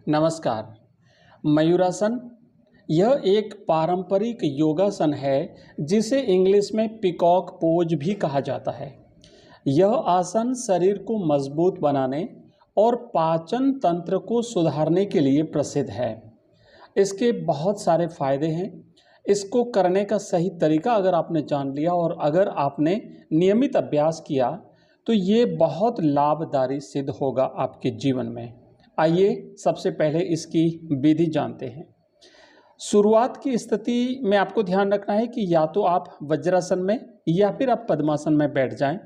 नमस्कार। मयूरासन यह एक पारंपरिक योगासन है जिसे इंग्लिश में पीकॉक पोज भी कहा जाता है। यह आसन शरीर को मजबूत बनाने और पाचन तंत्र को सुधारने के लिए प्रसिद्ध है। इसके बहुत सारे फायदे हैं। इसको करने का सही तरीका अगर आपने जान लिया और अगर आपने नियमित अभ्यास किया तो ये बहुत लाभकारी सिद्ध होगा आपके जीवन में। आइए सबसे पहले इसकी विधि जानते हैं। शुरुआत की स्थिति में आपको ध्यान रखना है कि या तो आप वज्रासन में या फिर आप पद्मासन में बैठ जाएं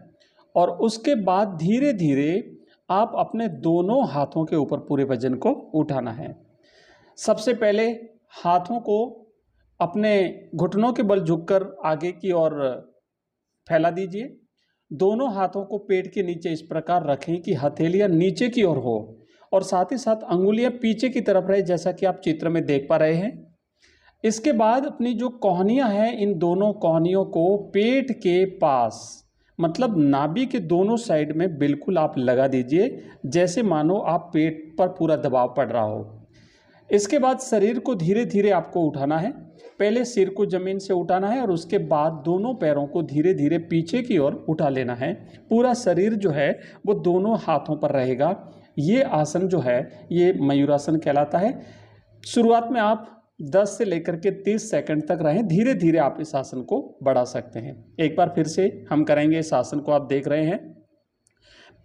और उसके बाद धीरे धीरे आप अपने दोनों हाथों के ऊपर पूरे वजन को उठाना है। सबसे पहले हाथों को अपने घुटनों के बल झुककर आगे की ओर फैला दीजिए। दोनों हाथों को पेट के नीचे इस प्रकार रखें कि हथेलियां नीचे की ओर हो और साथ ही साथ अंगुलियां पीछे की तरफ रहे, जैसा कि आप चित्र में देख पा रहे हैं। इसके बाद अपनी जो कोहनियां हैं, इन दोनों कोहनियों को पेट के पास मतलब नाभि के दोनों साइड में बिल्कुल आप लगा दीजिए, जैसे मानो आप पेट पर पूरा दबाव पड़ रहा हो। इसके बाद शरीर को धीरे धीरे आपको उठाना है। पहले सिर को जमीन से उठाना है और उसके बाद दोनों पैरों को धीरे धीरे पीछे की ओर उठा लेना है। पूरा शरीर जो है वो दोनों हाथों पर रहेगा। ये आसन जो है ये मयूरासन कहलाता है। शुरुआत में आप 10 से लेकर के 30 सेकंड तक रहें, धीरे धीरे आप इस आसन को बढ़ा सकते हैं। एक बार फिर से हम करेंगे इस आसन को। आप देख रहे हैं,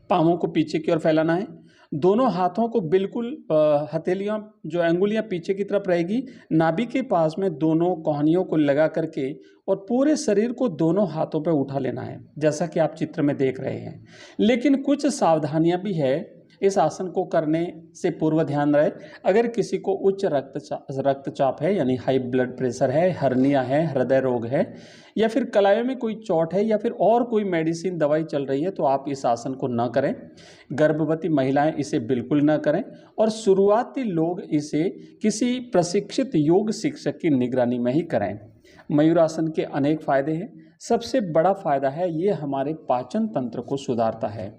पाँवों को पीछे की ओर फैलाना है। दोनों हाथों को बिल्कुल हथेलियां जो अंगुलियां पीछे की तरफ रहेगी, नाभि के पास में दोनों कोहनियों को लगा करके और पूरे शरीर को दोनों हाथों पर उठा लेना है, जैसा कि आप चित्र में देख रहे हैं। लेकिन कुछ सावधानियां भी है। इस आसन को करने से पूर्व ध्यान रहे, अगर किसी को उच्च रक्तचाप है यानी हाई ब्लड प्रेशर है, हर्निया है, हृदय रोग है या फिर कलायों में कोई चोट है या फिर और कोई मेडिसिन दवाई चल रही है तो आप इस आसन को न करें। गर्भवती महिलाएं इसे बिल्कुल न करें और शुरुआती लोग इसे किसी प्रशिक्षित योग शिक्षक की निगरानी में ही करें। मयूरासन के अनेक फायदे हैं। सबसे बड़ा फायदा है ये हमारे पाचन तंत्र को सुधारता है।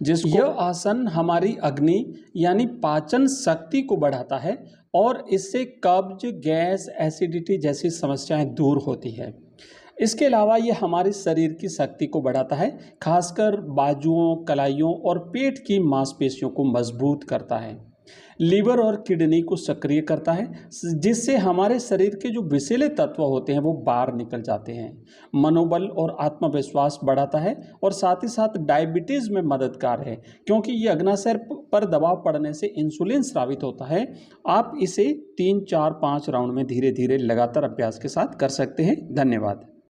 यह आसन हमारी अग्नि यानी पाचन शक्ति को बढ़ाता है और इससे कब्ज, गैस, एसिडिटी जैसी समस्याएं दूर होती है। इसके अलावा यह हमारे शरीर की शक्ति को बढ़ाता है, खासकर बाजुओं, कलाइयों और पेट की मांसपेशियों को मजबूत करता है। लीवर और किडनी को सक्रिय करता है, जिससे हमारे शरीर के जो विषैले तत्व होते हैं वो बाहर निकल जाते हैं। मनोबल और आत्मविश्वास बढ़ाता है और साथ ही साथ डायबिटीज़ में मददगार है, क्योंकि ये अग्नाशय पर दबाव पड़ने से इंसुलिन स्रावित होता है। आप इसे 3, 4, 5 राउंड में धीरे धीरे लगातार अभ्यास के साथ कर सकते हैं। धन्यवाद।